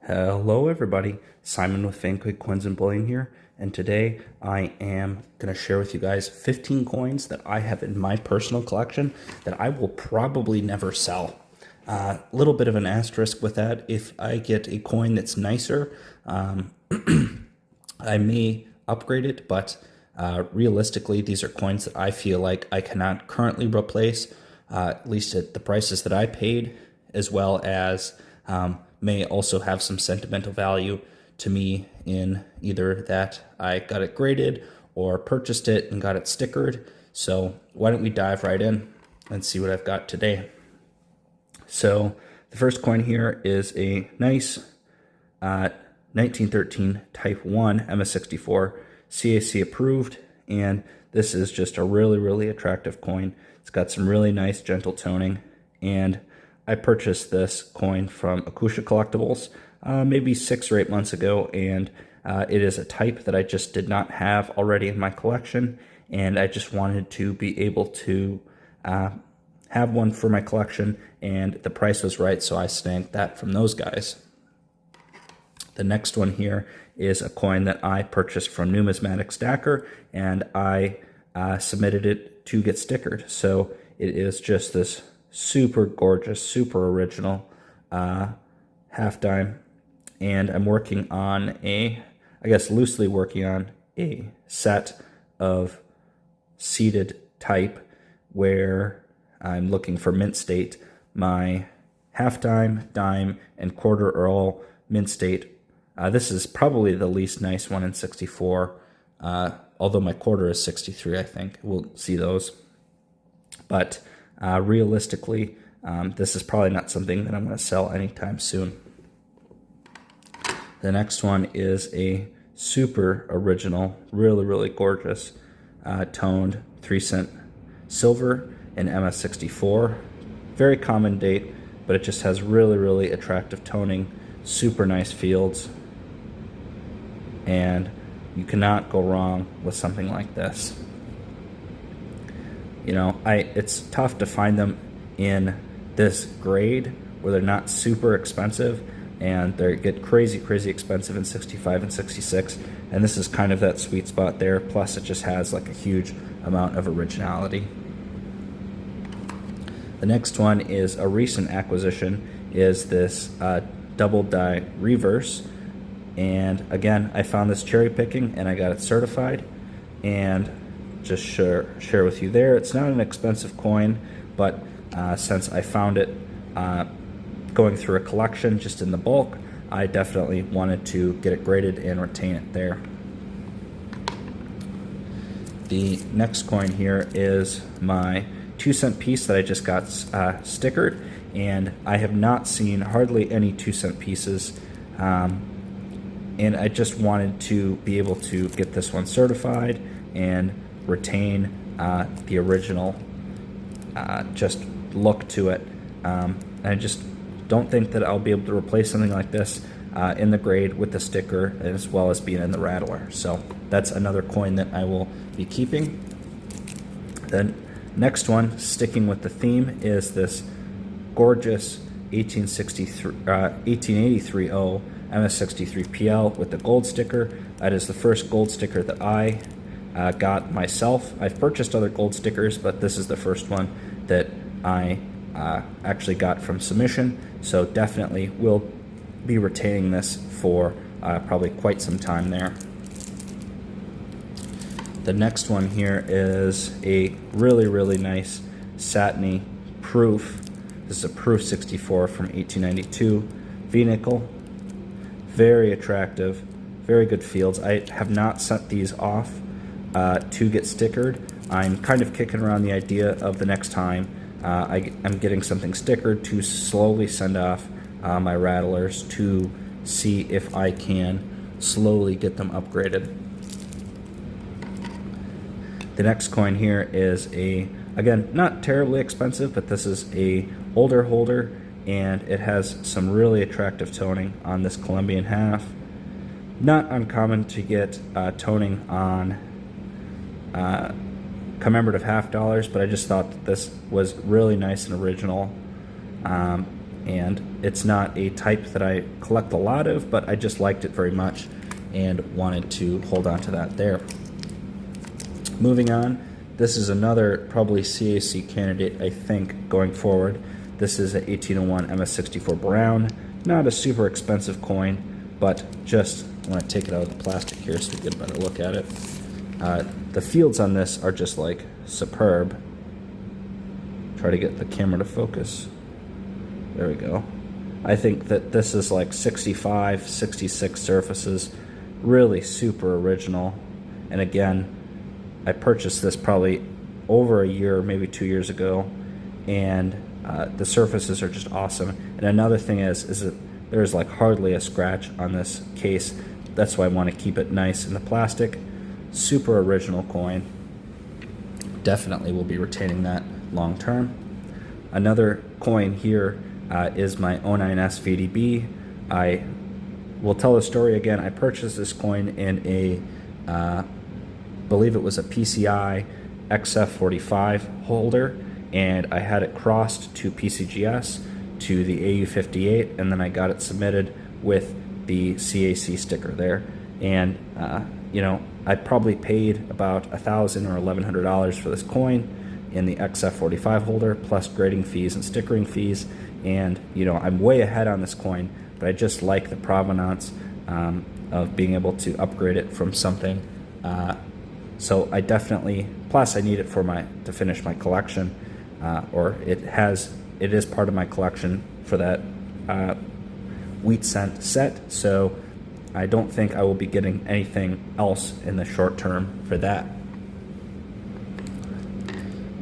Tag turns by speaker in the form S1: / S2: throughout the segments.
S1: Hello everybody, Simon with Quigg Coins and Bullion here, and today I am going to share with you guys 15 coins that I have in my personal collection that I will probably never sell. A little bit of an asterisk with that: if I get a coin that's nicer, I may upgrade it, but realistically these are coins that I feel like I cannot currently replace, at least at the prices that I paid, as well as may also have some sentimental value to me in either that I got it graded or purchased it and got it stickered. So why don't we dive right in and see what I've got today. So the first coin here is a nice 1913 Type 1 MS64, CAC approved, and this is just a really attractive coin. It's got some really nice gentle toning, and I purchased this coin from Akusha Collectibles maybe 6 or 8 months ago, and it is a type that I just did not have already in my collection, and I just wanted to be able to have one for my collection, and the price was right, so I snagged that from those guys. The next one here is a coin that I purchased from Numismatic Stacker, and I submitted it to get stickered. So it is just this super gorgeous, super original half dime, and I'm working on loosely working on a set of seeded type where I'm looking for mint state. My half dime, dime, and quarter are all mint state. This is probably the least nice one in 64, although my quarter is 63, I think. We'll see those. But realistically, this is probably not something that I'm going to sell anytime soon. The next one is a super original, really gorgeous, toned 3-cent silver in MS64. Very common date, but it just has really attractive toning, super nice fields, and you cannot go wrong with something like this. You know, it's tough to find them in this grade where they're not super expensive, and they get crazy expensive in 65 and 66, and this is kind of that sweet spot there. Plus it just has like a huge amount of originality. The next one is a recent acquisition, is this double die reverse, and again I found this cherry picking and I got it certified, and just share with you there. It's not an expensive coin, but since I found it going through a collection just in the bulk, I definitely wanted to get it graded and retain it there. The next coin here is my 2-cent piece that I just got stickered, and I have not seen hardly any 2-cent pieces, and I just wanted to be able to get this one certified and retain the original just look to it. I just don't think that I'll be able to replace something like this in the grade with the sticker, as well as being in the rattler. So that's another coin that I will be keeping. The next one, sticking with the theme, is this gorgeous 1883 O MS63 PL with the gold sticker. That is the first gold sticker that I got myself. I've purchased other gold stickers, but this is the first one that I actually got from submission, so definitely will be retaining this for probably quite some time there. The next one here is a really nice satiny proof. This is a proof 64 from 1892 V-nickel. Very attractive, very good fields. I have not sent these off to get stickered. I'm kind of kicking around the idea of the next time I'm getting something stickered to slowly send off my rattlers to see if I can slowly get them upgraded. The next coin here is again, not terribly expensive, but this is a older holder, and it has some really attractive toning on this Colombian half. Not uncommon to get toning on commemorative half dollars, but I just thought that this was really nice and original. and it's not a type that I collect a lot of, but I just liked it very much and wanted to hold on to that there. Moving on, this is another probably CAC candidate, I think, going forward. This is a 1801 MS64 Brown. Not a super expensive coin, but just I want to take it out of the plastic here so we get a better look at it. The fields on this are just like superb. Try to get the camera to focus. There we go. I think that this is like 65, 66 surfaces. Really super original. And again, I purchased this probably over a year, maybe 2 years ago, and the surfaces are just awesome. And another thing is that there's like hardly a scratch on this case. That's why I want to keep it nice in the plastic. Super original coin. Definitely will be retaining that long term. Another coin here is my 09S VDB. I will tell the story again. I purchased this coin in a believe it was a PCI XF45 holder, and I had it crossed to PCGS to the AU58, and then I got it submitted with the CAC sticker there. And you know, I probably paid about $1,000 or $1,100 for this coin in the XF45 holder, plus grading fees and stickering fees. And you know, I'm way ahead on this coin, but I just like the provenance of being able to upgrade it from something. So I definitely, plus I need it for to finish my collection, or it is part of my collection for that wheat cent set. So I don't think I will be getting anything else in the short term for that.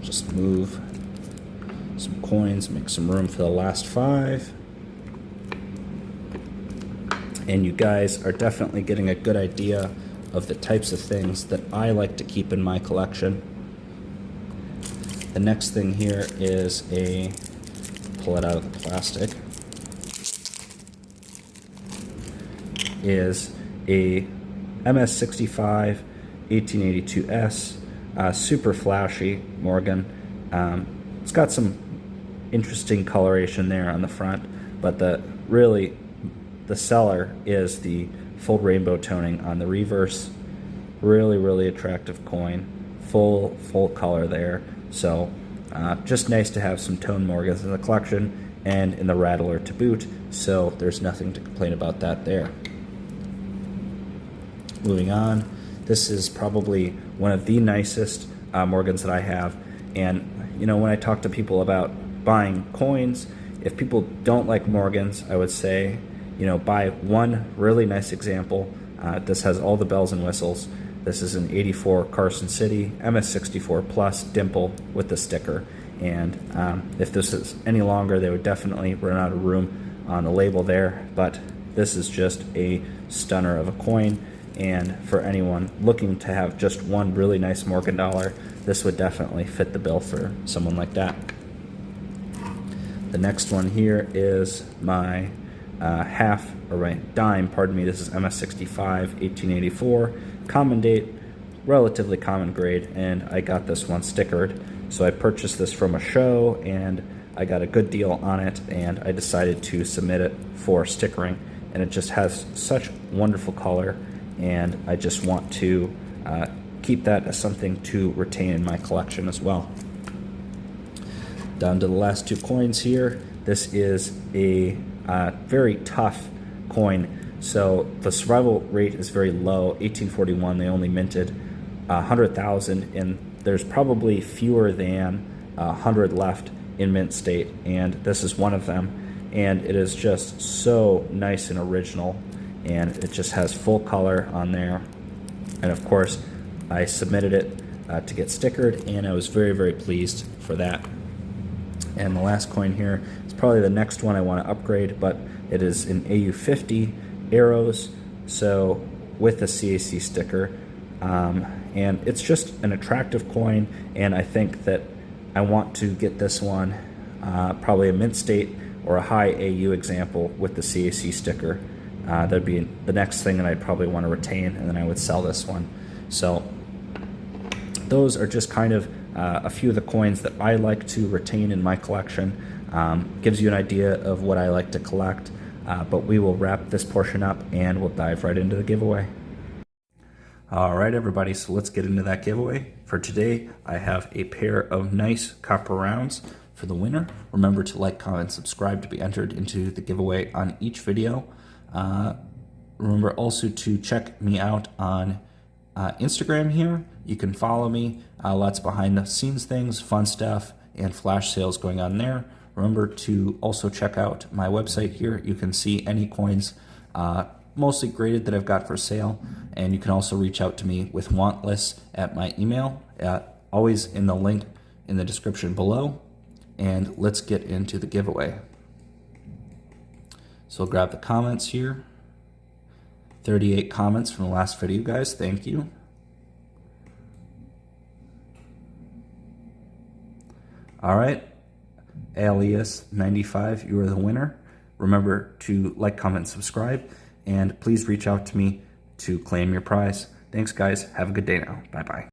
S1: Just move some coins, make some room for the last 5. And you guys are definitely getting a good idea of the types of things that I like to keep in my collection. The next thing here is pull it out of the plastic, is a MS65 1882S, super flashy Morgan. It's got some interesting coloration there on the front, but the seller is the full rainbow toning on the reverse. Really attractive coin, full color there. So just nice to have some toned Morgans in the collection and in the Rattler to boot, so there's nothing to complain about that there. Moving on, this is probably one of the nicest Morgans that I have. And you know, when I talk to people about buying coins, if people don't like Morgans, I would say, you know, buy one really nice example. This has all the bells and whistles. This is an 84 Carson City MS64 Plus dimple with the sticker. And if this is any longer, they would definitely run out of room on the label there. But this is just a stunner of a coin. And for anyone looking to have just one really nice Morgan dollar, this would definitely fit the bill for someone like that. The next one here is my dime, pardon me. This is MS65 1884, common date, relatively common grade, and I got this one stickered. So I purchased this from a show, and I got a good deal on it, and I decided to submit it for stickering. And it just has such wonderful color, and I just want to keep that as something to retain in my collection as well. Down to the last 2 coins here. This is a very tough coin. So the survival rate is very low. 1841, they only minted 100,000, and there's probably fewer than 100 left in mint state, and this is one of them. And it is just so nice and original, and it just has full color on there. And of course, I submitted it to get stickered, and I was very pleased for that. And the last coin here is probably the next one I want to upgrade, but it is an AU50 Arrows, so with a CAC sticker. And it's just an attractive coin, and I think that I want to get this one, probably a mint state or a high AU example with the CAC sticker. That'd be the next thing that I'd probably want to retain, and then I would sell this one. So those are just kind of a few of the coins that I like to retain in my collection. Gives you an idea of what I like to collect. But we will wrap this portion up and we'll dive right into the giveaway. All right, everybody, so let's get into that giveaway. For today, I have a pair of nice copper rounds for the winner. Remember to like, comment, subscribe to be entered into the giveaway on each video. Remember also to check me out on Instagram here. You can follow me. Lots of behind the scenes things, fun stuff, and flash sales going on there. Remember to also check out my website here. You can see any coins mostly graded that I've got for sale, and you can also reach out to me with want lists at my email, always in the link in the description below. And let's get into the giveaway. So I'll grab the comments here. 38 comments from the last video, guys. Thank you. All right, alias 95, you are the winner. Remember to like, comment, subscribe, and please reach out to me to claim your prize. Thanks, guys. Have a good day now. Bye-bye.